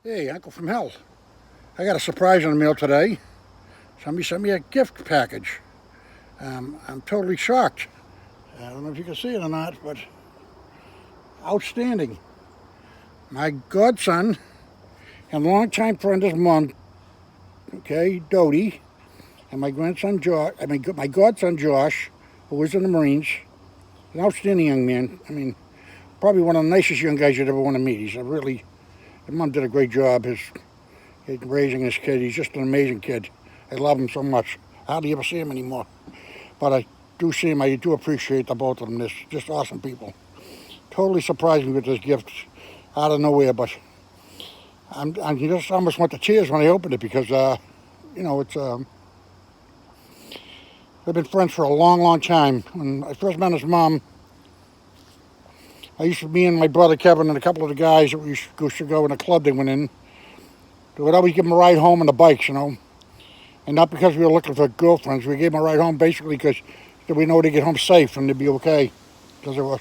Hey, Uncle from Hell. I got a surprise in the mail today. Somebody sent me a gift package. I'm totally shocked. I don't know if you can see it or not, but outstanding. My godson and longtime friend is Mom, okay, Dodie, and my grandson Josh. My godson Josh, who was in the Marines. An outstanding young man. Probably one of the nicest young guys you'd ever want to meet. His mom did a great job. His raising his kid. He's just an amazing kid. I love him so much. I hardly ever see him anymore. But I do see him. I do appreciate the both of them. They're just awesome people. Totally surprised me with this gift out of nowhere, but I just almost went to tears when I opened it because, it's, we've been friends for a long, long time. When I first met his mom, me and my brother Kevin and a couple of the guys that we used to go in a club they went in, they would always give them a ride home on the bikes, And not because we were looking for girlfriends. We gave them a ride home basically because we know they'd get home safe and they'd be okay. Because they were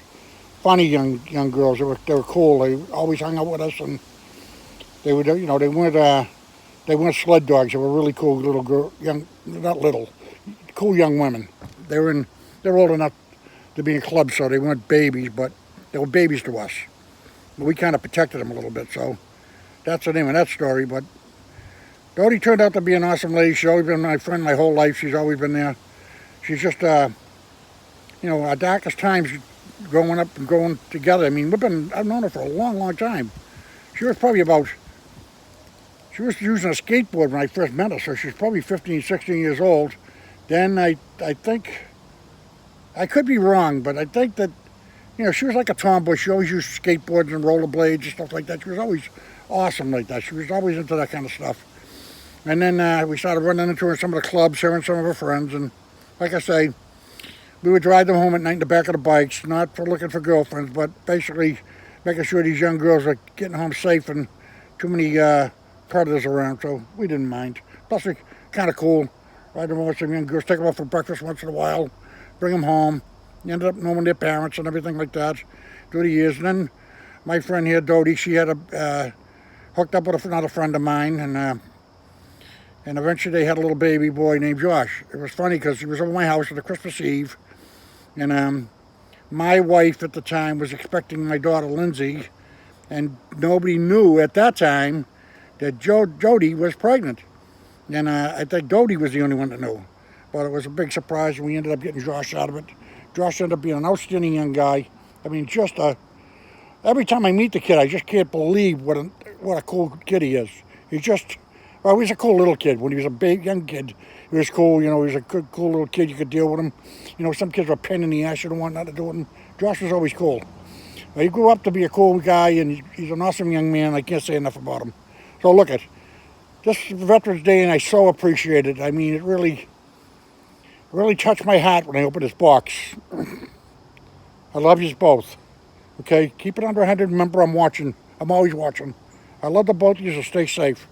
funny young girls. They were cool. They always hung out with us, and they weren't sled dogs. They were really cool little girl, cool young women. They're old enough to be in clubs, so they weren't babies, but they were babies to us. But we kind of protected them a little bit, so that's the name of that story. But Dodie turned out to be an awesome lady. She's always been my friend my whole life. She's always been there. She's just, our darkest times growing up and growing together. I've known her for a long, long time. She was using a skateboard when I first met her, so she's probably 15, 16 years old. Then I think, I could be wrong, but I think that, she was like a tomboy. She always used skateboards and rollerblades and stuff like that. She was always awesome like that. She was always into that kind of stuff. And then we started running into her in some of the clubs, her and some of her friends. And like I say, we would drive them home at night in the back of the bikes, not for looking for girlfriends, but basically making sure these young girls are getting home safe and too many predators around. So we didn't mind. Plus, it's kind of cool. Ride them over with some young girls, take them out for breakfast once in a while, bring them home. Ended up knowing their parents and everything like that through the years. And then my friend here, Dodie, she had hooked up with another friend of mine, and eventually they had a little baby boy named Josh. It was funny because he was over my house on Christmas Eve, and my wife at the time was expecting my daughter Lindsay, and nobody knew at that time that Jody was pregnant. And I think Dodie was the only one that knew. But it was a big surprise, and we ended up getting Josh out of it. Josh ended up being an outstanding young guy. Every time I meet the kid, I just can't believe what a cool kid he is. He was a cool little kid. When he was a big, young kid, he was cool. He was a good, cool little kid. You could deal with him. Some kids were a pain in the ass. You don't want nothing to do with him. Josh was always cool. He grew up to be a cool guy, and he's an awesome young man. I can't say enough about him. So look at this Veterans Day, and I so appreciate it. It really touched my heart when I opened this box. I love you both. Okay, keep it under 100. Remember, I'm watching. I'm always watching. I love the both of you, so stay safe.